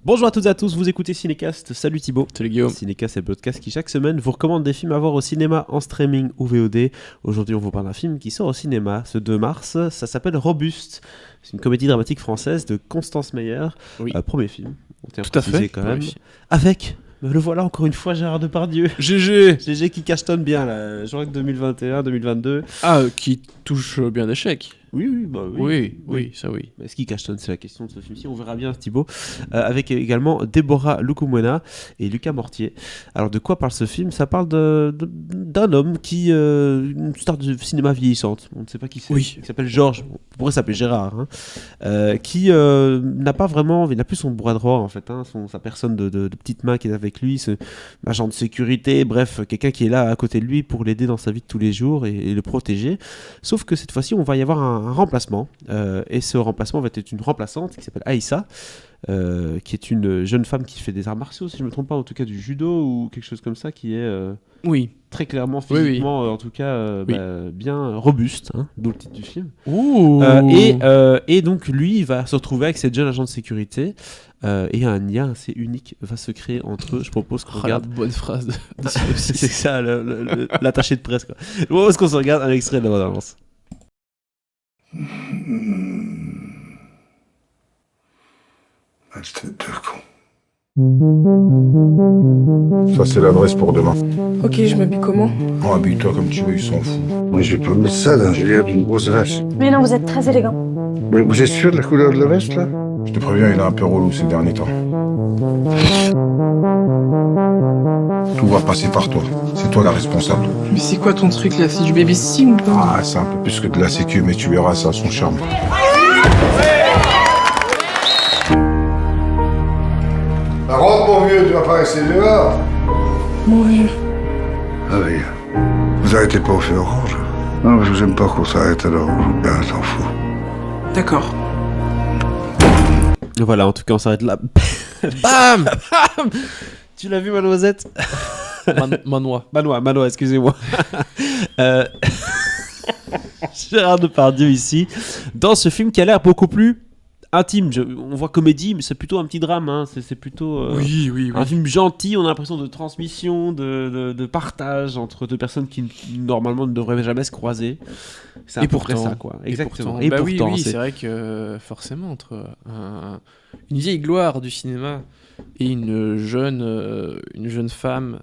Bonjour à toutes et à tous, vous écoutez Cinécast, salut Thibaut. Salut Guillaume. Cinécast, c'est le podcast qui chaque semaine vous recommande des films à voir au cinéma, en streaming ou VOD. Aujourd'hui on vous parle d'un film qui sort au cinéma ce 2 mars, ça s'appelle Robuste. C'est une comédie dramatique française de Constance Meyer, Oui. Premier film, on tient à Tout à préciser fait. quand même. Oui. Avec, me le voilà encore une fois, Gérard Depardieu. GG. GG qui cachetonne bien là, je crois que 2021-2022. Ah, qui touche bien d'échecs. Oui, bah oui. Oui, ça oui. Est-ce qu'il cachetonne, c'est la question de ce film-ci, on verra bien Thibaut. Avec également Déborah Lukumwena et Lucas Mortier. Alors de quoi parle ce film ? Ça parle d'un homme qui, une star de cinéma vieillissante, on ne sait pas qui c'est, Oui. qui s'appelle Georges, on pourrait s'appeler Gérard, qui n'a pas vraiment, il n'a plus son bras droit en fait, sa personne de petite main qui est avec lui, ce agent de sécurité, bref, quelqu'un qui est là à côté de lui pour l'aider dans sa vie de tous les jours et le protéger. Sauf que cette fois-ci, on va y avoir un remplacement, et ce remplacement va être une remplaçante qui s'appelle Aïssa, qui est une jeune femme qui fait des arts martiaux, si je ne me trompe pas, en tout cas du judo ou quelque chose comme ça, qui est Oui. très clairement Oui, physiquement, en tout cas, bien robuste, d'où le titre du film. Ouh. Et donc lui, il va se retrouver avec cette jeune agent de sécurité, et un lien assez unique va se créer entre eux. Je propose qu'on regarde. La bonne phrase de C'est ça, l'attaché de presse, quoi. Je propose qu'on se regarde un extrait de la bande-annonce. Match de deux cons. Ça, c'est l'adresse pour demain. Ok, je m'habille comment? Oh, habille-toi comme tu veux, ils s'en foutent. Moi, je vais pas mettre ça dans l'air d'une grosse vache. Mais non, vous êtes très élégant. Mais vous êtes sûr de la couleur de la veste, là? Je te préviens, il est un peu relou ces derniers temps. Tout va passer par toi. C'est toi la responsable. Mais c'est quoi ton truc là? C'est du babysitting ou pas? Ah, c'est un peu plus que de la sécu, mais tu verras, ça a son charme. Rentre, mon vieux, tu vas pas rester dehors. Ouais. Ah oui. Vous arrêtez pas au feu orange? Non, je vous aime pas qu'on s'arrête alors. Ben, s'en fout. D'accord. Voilà, en tout cas, on s'arrête là. Bam. Tu l'as vu, Manoisette? Manois, excusez-moi. Gérard Depardieu ici, dans ce film qui a l'air beaucoup plus intime. On voit comédie, mais c'est plutôt un petit drame. C'est plutôt Oui. un film gentil. On a l'impression de transmission, de partage entre deux personnes qui normalement ne devraient jamais se croiser. C'est à peu près ça, quoi. Exactement. Et pourtant, c'est vrai que forcément, entre une vieille gloire du cinéma et une jeune femme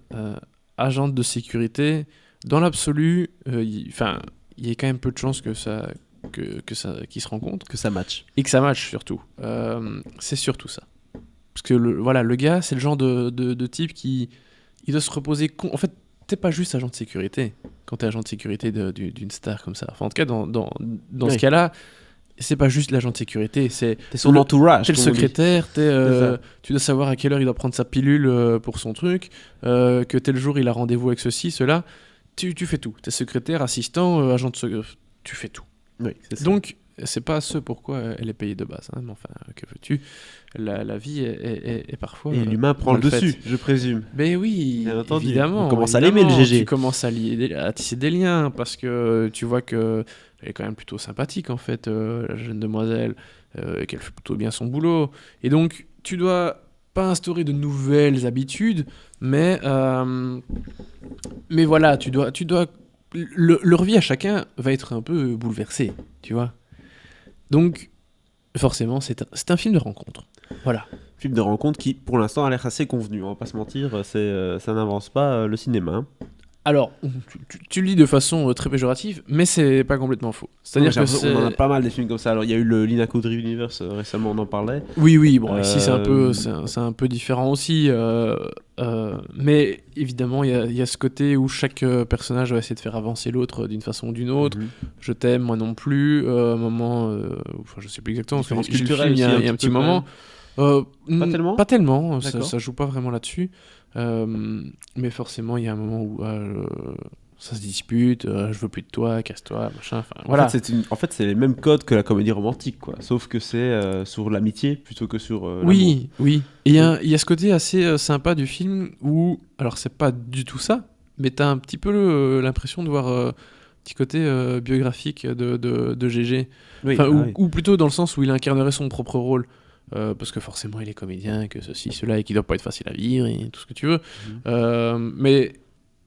agente de sécurité, dans l'absolu, il y a quand même peu de chances qu'ils se rencontrent. Que ça match. Et que ça match surtout. C'est surtout ça. Parce que le gars, c'est le genre de type qui il doit se reposer. En fait, t'es pas juste agent de sécurité quand t'es agent de sécurité d'une star comme ça. Enfin, en tout cas, dans ce cas-là, c'est pas juste l'agent de sécurité. T'es son entourage. T'es le secrétaire, tu dois savoir à quelle heure il doit prendre sa pilule pour son truc, que tel jour il a rendez-vous avec ceci, cela. Tu fais tout. T'es secrétaire, assistant, agent de sécurité. Tu fais tout. Oui, c'est ça. Donc, c'est pas ce pourquoi elle est payée de base. Mais enfin, que veux-tu ? La vie est parfois. Et l'humain prend le dessus, faite. je présume. Mais oui, bien entendu. évidemment. On commence à l'aimer, le GG. Tu commences à tisser des liens parce que tu vois qu'elle est quand même plutôt sympathique, en fait, la jeune demoiselle, qu'elle fait plutôt bien son boulot. Et donc, tu dois pas instaurer de nouvelles habitudes, mais voilà, tu dois leur vie à chacun va être un peu bouleversée, tu vois. Donc, forcément, c'est un film de rencontre. Voilà. Film de rencontre qui, pour l'instant, a l'air assez convenu. On va pas se mentir, ça n'avance pas le cinéma. Alors, tu le dis de façon très péjorative, mais c'est pas complètement faux. C'est-à-dire que on en a pas mal des films comme ça. Alors, il y a eu le Lina Kudry Universe récemment, on en parlait. Oui, bon, ici c'est un peu différent aussi. Mais évidemment, il y a ce côté où chaque personnage va essayer de faire avancer l'autre d'une façon ou d'une autre. Je t'aime, moi non plus. Un moment, je sais plus exactement. Différence J'ai vu le culturelle film il y a un un petit peu, moment. Pas tellement. Ça joue pas vraiment là-dessus. Mais forcément, il y a un moment où ça se dispute, je veux plus de toi, casse-toi, machin. Voilà. En fait, c'est les mêmes codes que la comédie romantique, quoi. Sauf que c'est sur l'amitié plutôt que sur oui. Et il y a ce côté assez sympa du film où, alors c'est pas du tout ça, mais t'as un petit peu l'impression de voir un petit côté biographique de GG. Oui, ou plutôt dans le sens où il incarnerait son propre rôle. parce que forcément il est comédien, que ceci, cela, et qu'il doit pas être facile à vivre, et tout ce que tu veux. Mais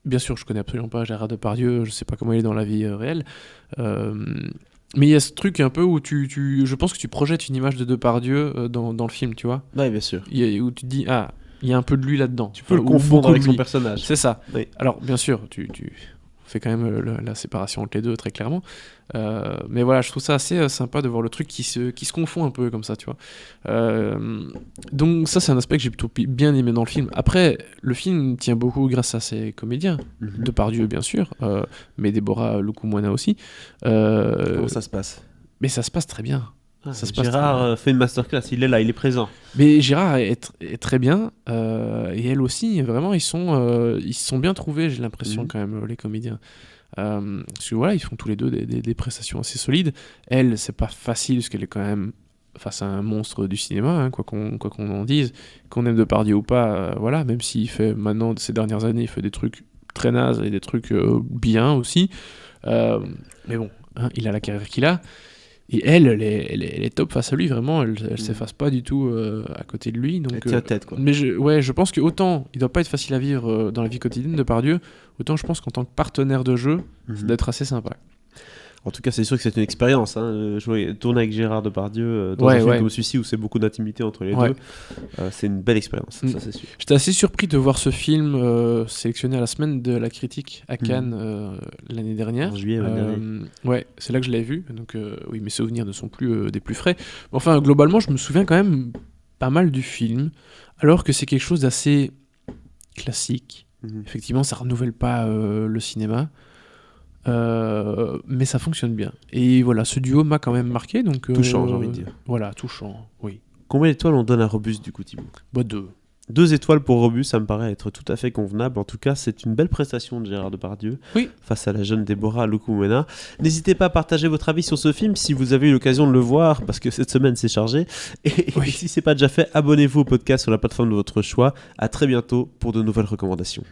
bien sûr, je connais absolument pas Gérard Depardieu, je sais pas comment il est dans la vie réelle. Mais il y a ce truc un peu où je pense que tu projettes une image de Depardieu dans le film, tu vois. Ouais, bien sûr. Où tu te dis, ah, il y a un peu de lui là-dedans. Tu peux le Ou confondre beaucoup avec de son lui. personnage. C'est ça. Oui. Alors, bien sûr, tu fais quand même la séparation entre les deux, très clairement. Mais voilà, je trouve ça assez sympa de voir le truc qui se confond un peu comme ça, tu vois. Donc ça, c'est un aspect que j'ai plutôt bien aimé dans le film. Après, le film tient beaucoup grâce à ses comédiens. Depardieu, bien sûr, mais Deborah Lukumwana aussi. Comment ça se passe? Mais ça se passe très bien. Ça se passe Gérard fait une masterclass, il est là, il est présent. Mais Gérard est très bien, et elle aussi, vraiment, ils se sont bien trouvés, j'ai l'impression, quand même, les comédiens. Parce que voilà, ils font tous les deux des prestations assez solides. Elle, c'est pas facile, parce qu'elle est quand même face à un monstre du cinéma, hein, quoi qu'on en dise, qu'on aime Depardieu ou pas, voilà, même s'il fait maintenant, ces dernières années, il fait des trucs très nazes et des trucs bien aussi. Mais bon, hein, il a la carrière qu'il a. Et elle est top face à lui, vraiment, elle s'efface pas du tout à côté de lui. Donc, Elle tient la tête, quoi. Mais je pense que autant il doit pas être facile à vivre dans la vie quotidienne de Depardieu, autant je pense qu'en tant que partenaire de jeu, ça doit être assez sympa. En tout cas, c'est sûr que c'est une expérience. Tourner avec Gérard Depardieu dans un film comme celui-ci où c'est beaucoup d'intimité entre les deux, c'est une belle expérience, ça c'est sûr. J'étais assez surpris de voir ce film sélectionné à la semaine de la critique à Cannes l'année dernière. En juillet, ouais, c'est là que je l'avais vu. Donc oui, mes souvenirs ne sont plus des plus frais. Mais enfin, globalement, je me souviens quand même pas mal du film, alors que c'est quelque chose d'assez classique. Effectivement, ça renouvelle pas le cinéma. Mais ça fonctionne bien. Et voilà, ce duo m'a quand même marqué. Donc, touchant, j'ai envie de dire. Voilà, touchant, oui. Combien d'étoiles on donne à Robus du coup, Thibaut? 2. 2 étoiles pour Robus, ça me paraît être tout à fait convenable. En tout cas, c'est une belle prestation de Gérard Depardieu face à la jeune Deborah Lukumwana. N'hésitez pas à partager votre avis sur ce film si vous avez eu l'occasion de le voir, parce que cette semaine c'est chargé. Et si c'est pas déjà fait, abonnez-vous au podcast sur la plateforme de votre choix. À très bientôt pour de nouvelles recommandations.